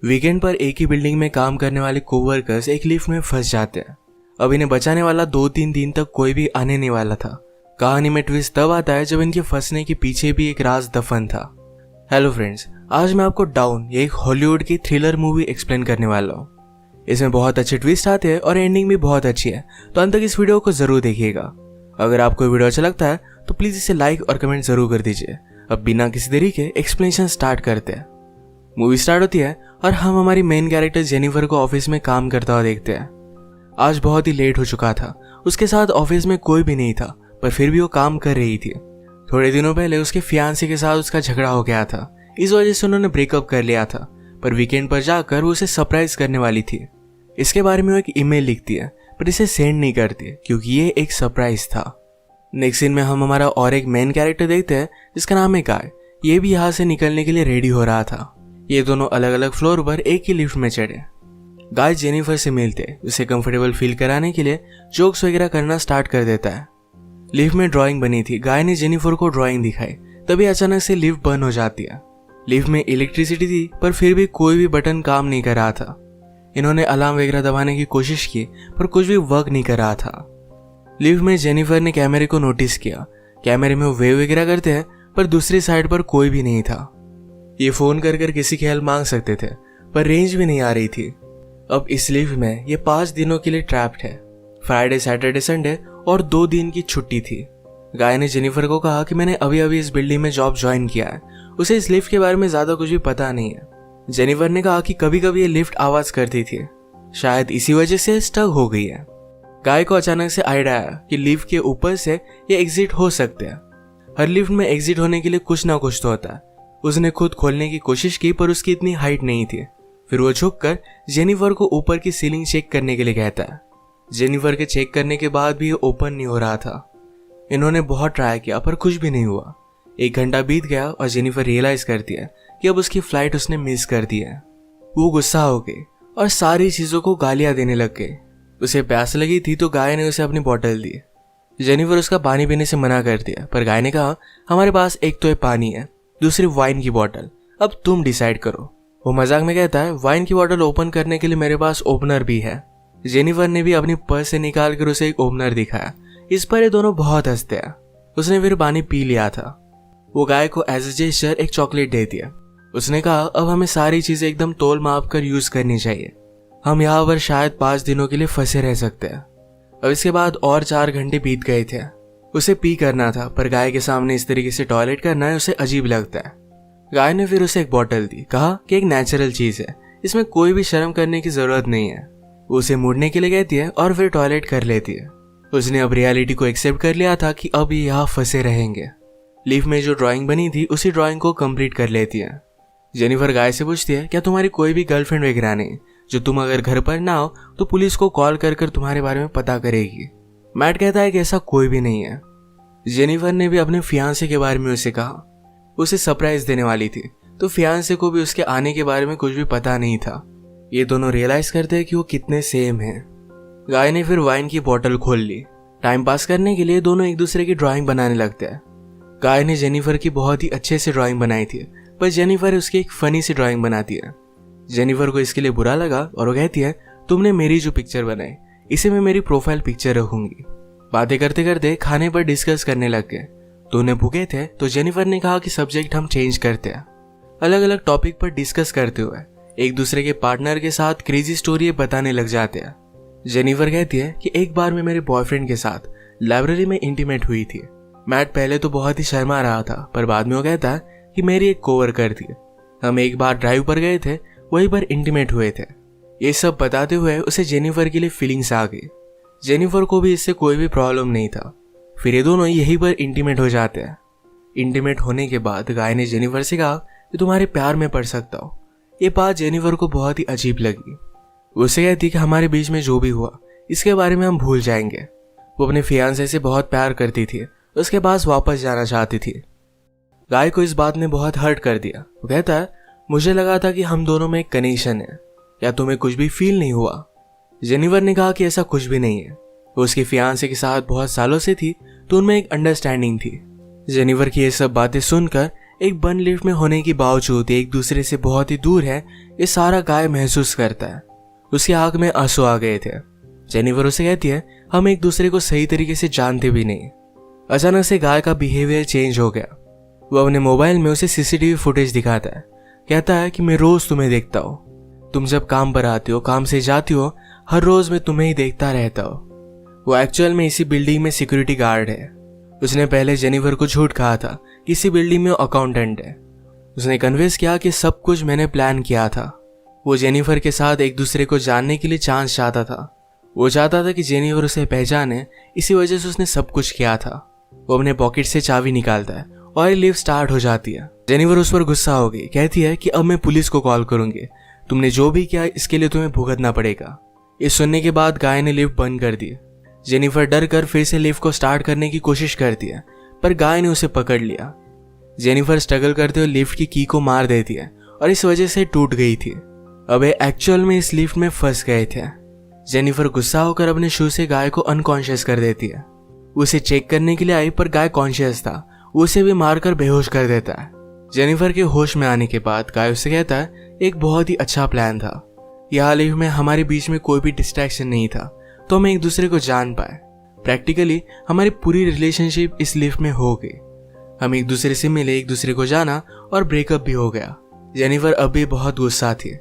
Weekend पर एक ही building में काम करने वाले कोवर्कर्स एक लिफ्ट में फंस जाते हैं। अब इन्हें बचाने वाला 2-3 दिन तक कोई भी आने नहीं वाला था। कहानी में ट्विस्ट तब आता है जब इनके फंसने के पीछे भी एक राज दफन था। हेलो फ्रेंड्स, आज मैं आपको डाउन ये एक हॉलीवुड की थ्रिलर मूवी एक्सप्लेन करने वाला हूँ। इसमें बहुत अच्छे ट्विस्ट आते हैं और एंडिंग भी बहुत अच्छी है, तो अंत तक इस वीडियो को जरूर देखिएगा। अगर आपको वीडियो अच्छा लगता है तो प्लीज इसे लाइक और कमेंट जरूर कर दीजिए। अब बिना किसी देरी के एक्सप्लेनेशन स्टार्ट करते हैं। मूवी स्टार्ट होती है और हम हमारी मेन कैरेक्टर जेनिफर को ऑफिस में काम करता हुआ देखते हैं। आज बहुत ही लेट हो चुका था। उसके साथ ऑफिस में कोई भी नहीं था, पर फिर भी वो काम कर रही थी। थोड़े दिनों पहले उसके फियांसे के साथ उसका झगड़ा हो गया था, इस वजह से उन्होंने ब्रेकअप कर लिया था। पर वीकेंड पर जाकर वो उसे सरप्राइज करने वाली थी। इसके बारे में वो एक ईमेल लिखती है, पर इसे सेंड नहीं करती क्योंकि ये एक सरप्राइज था। नेक्स्ट सीन में हम हमारा और एक मेन कैरेक्टर देखते हैं जिसका नाम है गाय। ये भी यहाँ से निकलने के लिए रेडी हो रहा था। ये दोनों अलग अलग फ्लोर पर एक ही लिफ्ट में चढ़े। गाय जेनिफर से मिलते उसे कंफर्टेबल फील कराने के लिए जोक्स वगैरह करना स्टार्ट कर देता है। लिफ्ट में ड्राइंग बनी थी। गाय ने जेनिफर को ड्राइंग दिखाई, तभी अचानक से लिफ्ट बंद हो जाती है। लिफ्ट में इलेक्ट्रिसिटी थी, पर फिर भी कोई भी बटन काम नहीं कर रहा था। इन्होंने अलार्म वगैरह दबाने की कोशिश की, पर कुछ भी वर्क नहीं कर रहा था। लिफ्ट में जेनिफर ने कैमरे को नोटिस किया। कैमरे में वो वेव वगैरह करते हैं, पर दूसरी साइड पर कोई भी नहीं था। ये फोन कर किसी की हेल्प मांग सकते थे, पर रेंज भी नहीं आ रही थी। अब इस लिफ्ट में ये 5 दिनों के लिए ट्रैप्ड है। फ्राइडे, सैटरडे, संडे और 2 दिन की छुट्टी थी। गाय ने जेनिफर को कहा कि मैंने अभी अभी इस बिल्डिंग में जॉब ज्वाइन किया है, उसे इस लिफ्ट के बारे में ज्यादा कुछ भी पता नहीं है। जेनिफर ने कहा कि कभी कभी ये लिफ्ट आवाज करती थी, शायद इसी वजह से स्टक हो गई है। गाय को अचानक से आइडिया आया कि लिफ्ट के ऊपर से ये एग्जिट हो सकते हैं। हर लिफ्ट में एग्जिट होने के लिए कुछ ना कुछ तो होता है। उसने खुद खोलने की कोशिश की, पर उसकी इतनी हाइट नहीं थी। फिर वो झुककर जेनिफर को ऊपर की सीलिंग चेक करने के लिए कहता है। जेनिफर के चेक करने के बाद भी ये ओपन नहीं हो रहा था। इन्होंने बहुत ट्राई किया, पर कुछ भी नहीं हुआ। 1 घंटा बीत गया और जेनिफर रियलाइज करती है कि अब उसकी फ्लाइट उसने मिस कर दी है। वो गुस्सा हो गई और सारी चीजों को गालियां देने लग गई। उसे प्यास लगी थी तो गाय ने उसे अपनी बोतल दी। जेनिफर उसका पानी पीने से मना कर दिया, पर गाय ने कहा हमारे पास एक तो ये पानी है, दूसरी वाइन की बोतल, अब तुम डिसाइड करो। वो मजाक में कहता है वाइन की बोतल ओपन करने के लिए मेरे पास ओपनर भी है। जेनिफर ने भी अपनी पर्स से निकाल कर उसे एक ओपनर दिखाया। इस पर ये दोनों बहुत हंसते हैं। उसने फिर पानी पी लिया था। वो गाय को एज ए जेस्चर एक चॉकलेट दे दिया। उसने कहा अब हमें सारी चीजें एकदम तोल माप कर यूज करनी चाहिए। हम यहाँ पर शायद 5 दिनों के लिए फंसे रह सकते हैं। अब इसके बाद और 4 घंटे बीत गए थे। उसे पी करना था, पर गाय के सामने इस तरीके से टॉयलेट करना है उसे अजीब लगता है। गाय ने फिर उसे एक बोतल दी, कहा कि एक नेचुरल चीज है, इसमें कोई भी शर्म करने की जरूरत नहीं है। वो उसे मुड़ने के लिए कहती है और फिर टॉयलेट कर लेती है। उसने अब रियलिटी को एक्सेप्ट कर लिया था कि अब ये यहाँ फंसे रहेंगे। लिफ्ट में जो ड्राइंग बनी थी उसी ड्राइंग को कंप्लीट कर लेती है। जेनिफर गाय से पूछती है क्या तुम्हारी कोई भी गर्लफ्रेंड वगैरह नहीं, जो तुम अगर घर पर ना हो तो पुलिस को कॉल कर तुम्हारे बारे में पता करेगी। मैट कहता है कि ऐसा कोई भी नहीं है। जेनिफर ने भी अपने फियांसे के बारे में उसे कहा। उसे सरप्राइज देने वाली थी, तो फियांसे को भी उसके आने के बारे में कुछ भी पता नहीं था। ये दोनों रियलाइज करते हैं कि वो कितने सेम हैं। गाय ने फिर वाइन की बोतल खोल ली। टाइम पास करने के लिए दोनों एक दूसरे की ड्राइंग बनाने लगते हैं। गाय ने जेनिफर की बहुत ही अच्छे से ड्राइंग बनाई थी, पर जेनिफर उसकी एक फनी सी ड्राइंग बनाती है। जेनिफर को इसके लिए बुरा लगा और वो कहती है तुमने मेरी जो पिक्चर बनाई इसे मैं मेरी प्रोफाइल पिक्चर रखूंगी। बातें करते करते खाने पर डिस्कस करने लग गए। दोनों भूखे थे तो जेनिफर ने कहा कि सब्जेक्ट हम चेंज करते हैं। अलग अलग टॉपिक पर डिस्कस करते हुए एक दूसरे के पार्टनर के साथ क्रेजी स्टोरी बताने लग जाते हैं। जेनिफर कहती है कि एक बार मैं मेरे बॉयफ्रेंड के साथ लाइब्रेरी में इंटीमेट हुई थी। मैट पहले तो बहुत ही शर्मा रहा था, पर बाद में वो कहता है कि मेरी एक कोवर्कर थी। हम एक बार ड्राइव पर गए थे, वहीं पर इंटीमेट हुए थे। ये सब बताते हुए उसे जेनिफर के लिए फीलिंग्स आ गई। जेनिफर को भी इससे कोई भी प्रॉब्लम नहीं था। फिर ये दोनों यहीं पर इंटीमेट हो जाते हैं। इंटीमेट होने के बाद गाय ने जेनिफर से कहा कि तुम्हारे प्यार में पड़ सकता हो। ये बात जेनिफर को बहुत ही अजीब लगी। उससे कहती कि हमारे बीच में जो भी हुआ इसके बारे में हम भूल जाएंगे। वो अपने फियांसे से बहुत प्यार करती थी, उसके पास वापस जाना चाहती थी। गाय को इस बात ने बहुत हर्ट कर दिया। वो कहता है मुझे लगा था कि हम दोनों में एक कनेक्शन है, या तुम्हें कुछ भी फील नहीं हुआ। जेनिफर ने कहा कि ऐसा कुछ भी नहीं है। वो उसके फियांसे के साथ बहुत सालों से थी, तो उनमें एक अंडरस्टैंडिंग थी। जेनिफर की ये सब बातें सुनकर एक बंद लिफ्ट में होने के बावजूद एक दूसरे से बहुत ही दूर है, ये सारा गाय महसूस करता है। उसकी आंख में आंसू आ गए थे। जेनिफर उसे कहती है, हम एक दूसरे को सही तरीके से जानते भी नहीं। अचानक से गाय का बिहेवियर चेंज हो गया। वो अपने मोबाइल में उसे सीसीटीवी फुटेज दिखाता है। कहता है कि मैं रोज तुम्हें देखता हूँ, तुम जब काम पर आती हो, काम से जाती हो, हर रोज मैं तुम्हें ही देखता रहता हूँ। वो एक्चुअल में इसी बिल्डिंग में सिक्योरिटी गार्ड है। उसने पहले जेनिफर को झूठ कहा था कि इसी बिल्डिंग में अकाउंटेंट है। उसने कन्विंस किया कि सब कुछ मैंने प्लान किया था। वो जेनिफर के साथ एक दूसरे को जानने के लिए चांस चाहता था। वो चाहता था कि जेनिफर उसे पहचाने, इसी वजह से उसने सब कुछ किया था। वो अपने पॉकेट से चाबी निकालता है और लिफ्ट स्टार्ट हो जाती है। जेनिफर उस पर गुस्सा हो गई, कहती है कि अब मैं पुलिस को कॉल करूंगी, तुमने जो भी किया इसके लिए तुम्हें भुगतना पड़ेगा। ये सुनने के बाद गाय ने लिफ्ट बंद कर दी। जेनिफर डर कर फिर से लिफ्ट को स्टार्ट करने की कोशिश करती है, पर गाय ने उसे पकड़ लिया। जेनिफर स्ट्रगल करते हुए लिफ्ट की की को मार देती है और इस वजह से टूट गई थी। अब एक्चुअल में इस लिफ्ट में फंस गए थे। जेनिफर गुस्सा होकर अपने शू से गाय को अनकॉन्शियस कर देती है। उसे चेक करने के लिए आई, पर गाय कॉन्शियस था। उसे भी मारकर बेहोश कर देता है। जेनिफर के होश में आने के बाद गाय उससे कहता है, एक बहुत ही अच्छा प्लान था। यहाँ लिफ्ट में हमारे बीच में कोई भी डिस्ट्रैक्शन नहीं था, तो हम एक दूसरे को जान पाए। प्रैक्टिकली हमारी पूरी रिलेशनशिप इस लिफ्ट में हो गई। हम एक दूसरे से मिले, एक दूसरे को जाना और ब्रेकअप भी हो गया। जेनिफर अब भी बहुत गुस्सा थी।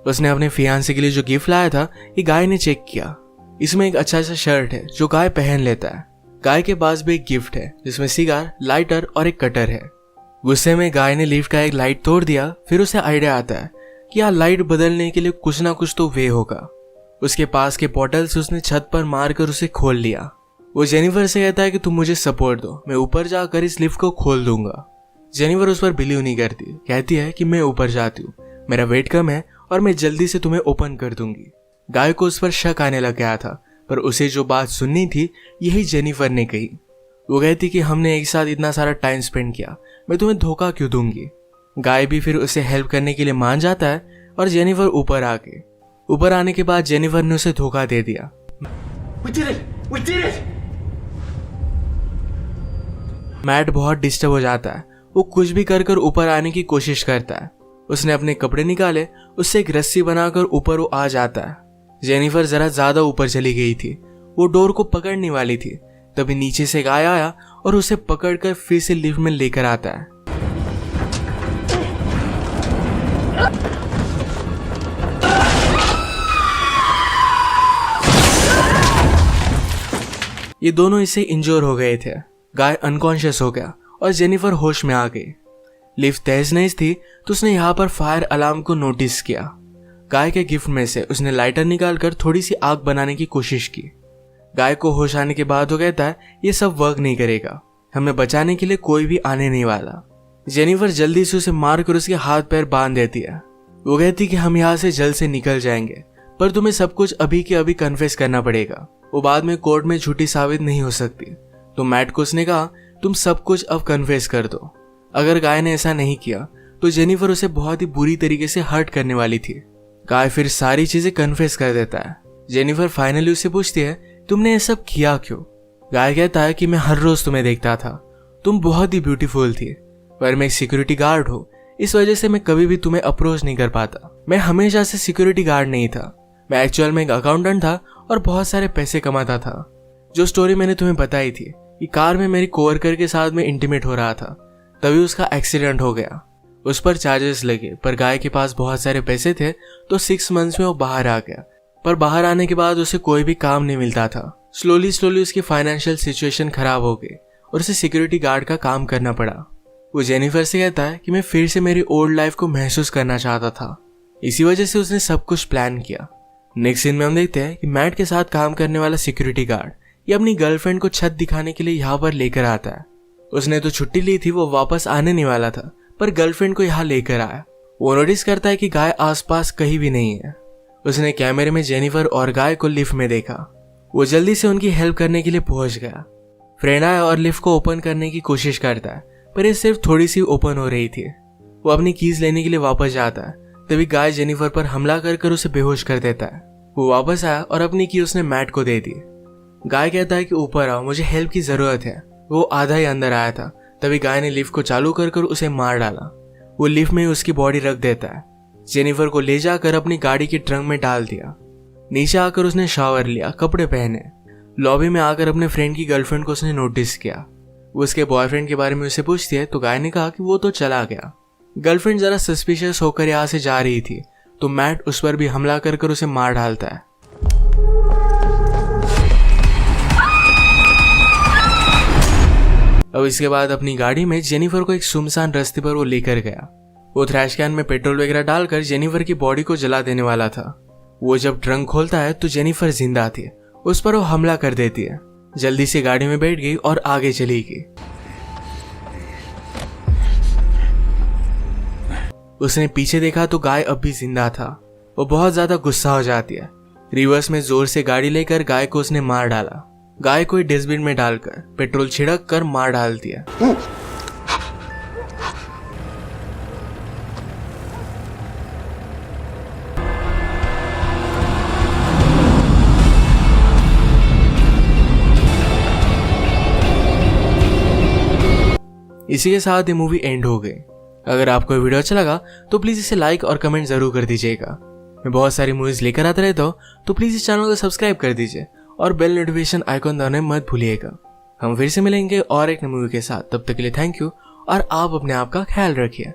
उसने अपने फियांसे के लिए जो गिफ्ट लाया था, ये गाय ने चेक किया। इसमें एक अच्छा सा शर्ट है जो गाय पहन लेता है। गाय के पास भी एक गिफ्ट है जिसमें सिगार, लाइटर और एक कटर है। गुस्से में गाय ने लिफ्ट का एक लाइट तोड़ दिया। फिर उसे आइडिया आता है कि यहाँ लाइट बदलने के लिए कुछ ना कुछ तो वे होगा। उसके पास के पोर्टल से उसने छत पर मारकर उसे खोल लिया। वो जेनिफर से कहता है कि तुम मुझे सपोर्ट दो, मैं ऊपर जाकर इस लिफ्ट को खोल दूंगा। जेनिफर उस पर बिलीव नहीं करती, कहती है कि मैं ऊपर जाती हूँ, मेरा वेट कम है और मैं जल्दी से तुम्हें ओपन कर दूंगी। गाय को उस पर शक आने लग गया था, पर उसे जो बात सुननी थी यही जेनिफर ने कही। वो कहती कि हमने एक साथ इतना सारा टाइम स्पेंड किया, मैं तुम्हें धोखा क्यों दूंगी। गाय भी फिर उसे हेल्प करने के लिए मान जाता है और जेनिफर ऊपर आने के बाद जेनिफर ने उसे धोखा दे दिया। We did it! मैट बहुत डिस्टर्ब हो जाता है। वो कुछ भी कर ऊपर आने की कोशिश करता है। उसने अपने कपड़े निकाले, उससे एक रस्सी बनाकर ऊपर वो आ जाता है। जेनिफर जरा ज्यादा ऊपर चली गई थी। वो डोर को पकड़ने वाली थी, तभी नीचे से गाय आया और उसे पकड़कर फिर से लिफ्ट में लेकर आता है। ये दोनों इससे इंजोर हो गए थे। गाय अनकॉन्शियस हो गया और जेनिफर होश में आ गई। लिफ्ट तेज नहीं थी तो उसने यहाँ पर फायर अलार्म को नोटिस किया। गाय के गिफ्ट में से उसने लाइटर निकालकर थोड़ी सी आग बनाने की कोशिश की। गाय को होश आने के बाद वो कहता है, ये सब वर्क नहीं करेगा, हमें बचाने के लिए कोई भी आने नहीं वाला। जेनिफर जल्दी से उसे मारकर उसके हाथ पैर बांध देती है। वो कहती कि हम यहाँ से जल्द से निकल जाएंगे, पर तुम्हें सब कुछ अभी के अभी कन्फेस करना पड़ेगा, वो बाद में कोर्ट में झूठी साबित नहीं हो सकती। तो मैट को उसने कहा, तुम सब कुछ अब कन्फेस कर दो। अगर गाय ने ऐसा नहीं किया तो जेनिफर उसे बहुत ही बुरी तरीके से हर्ट करने वाली थी। गाय फिर सारी चीजें कन्फेस कर देता है। जेनिफर फाइनली उससे पूछती है, तुमने ये सब किया क्यों। गाय कहता है कि मैं हर रोज तुम्हें देखता था, तुम बहुत ही ब्यूटीफुल थी, पर मैं एक सिक्योरिटी गार्ड हूँ, इस वजह से मैं कभी भी तुम्हें अप्रोच नहीं कर पाता। मैं हमेशा से सिक्योरिटी गार्ड नहीं था, मैं एक्चुअल में एक अकाउंटेंट था और बहुत सारे पैसे कमाता था। जो स्टोरी मैंने तुम्हें बताई थी कि कार में मेरी कोवर्कर के साथ में इंटीमेट हो रहा था, तभी उसका एक्सीडेंट हो गया। उस पर चार्जेस लगे, पर गाय के पास बहुत सारे पैसे थे तो 6 मंथ्स में वो बाहर आ गया। पर बाहर आने के बाद उसे कोई भी काम नहीं मिलता था। स्लोली उसकी फाइनेंशियल सिचुएशन खराब हो गई और उसे सिक्योरिटी गार्ड का काम करना पड़ा। वो जेनिफर से कहता है कि मैं फिर से मेरी ओल्ड लाइफ को महसूस करना चाहता था, इसी वजह से उसने सब कुछ प्लान किया। नेक्स्ट सीन में हम देखते हैं कि मैट के साथ काम करने वाला सिक्योरिटी गार्ड ये अपनी गर्लफ्रेंड को छत दिखाने के लिए यहाँ पर लेकर आता है। उसने तो छुट्टी ली थी, वो वापस आने नहीं वाला था, पर गर्लफ्रेंड को यहाँ लेकर आया। वो नोटिस करता है कि गाय आसपास कहीं भी नहीं है। उसने कैमरे में जेनिफर और गाय को लिफ्ट में देखा। वो जल्दी से उनकी हेल्प करने के लिए पहुंच गया। फ्रेंड आया और लिफ्ट को ओपन करने की कोशिश करता है, पर ये सिर्फ थोड़ी सी ओपन हो रही थी। वो अपनी कीज लेने के लिए वापस जाता है, तभी गाय जेनिफर पर हमला कर उसे बेहोश कर देता है। वो वापस आया और अपनी की उसने मैट को दे दी। गाय कहता है कि ऊपर आओ, मुझे हेल्प की जरूरत है। वो आधा ही अंदर आया था तभी गाय ने लिफ्ट को चालू कर उसे मार डाला। वो लिफ्ट में उसकी बॉडी रख देता है। जेनिफर को ले जाकर अपनी गाड़ी के ट्रंक में डाल दिया। नीचे आकर उसने शावर लिया, कपड़े पहने। लॉबी में आकर अपने फ्रेंड की गर्लफ्रेंड को उसने नोटिस किया। वो उसके बॉयफ्रेंड के बारे में उसे पूछती है तो गाय ने कहा कि वो तो चला गया। गर्लफ्रेंड जरा सस्पिशियस होकर यहाँ से जा रही थी तो मैट उस पर भी हमला कर उसे मार डालता है। अब इसके बाद अपनी गाड़ी में जेनिफर को एक सुनसान रास्ते पर वो लेकर गया। वो थ्रैश कैन में पेट्रोल वगैरह डालकर जेनिफर की बॉडी को जला देने वाला था। वो जब ट्रंक खोलता है तो जेनिफर जिंदा थी। उस पर वो हमला कर देती है। जल्दी से गाड़ी में बैठ गई और आगे चली गई। उसने पीछे देखा तो गाय अब भी जिंदा था। वो बहुत ज्यादा गुस्सा हो जाती है। रिवर्स में जोर से गाड़ी लेकर गाय को उसने मार डाला। गाय को डस्टबिन में डालकर पेट्रोल छिड़क कर मार डालती है। इसी के साथ ये मूवी एंड हो गई। अगर आपको वीडियो अच्छा लगा तो प्लीज इसे लाइक और कमेंट जरूर कर दीजिएगा। मैं बहुत सारी मूवीज लेकर आता रहता हूँ तो प्लीज इस चैनल को सब्सक्राइब कर दीजिए और बेल नोटिफिकेशन आइकॉन दबाना मत भूलिएगा। हम फिर से मिलेंगे और एक नई मूवी के साथ। तब तक के लिए थैंक यू और आप अपने आप का ख्याल रखिए।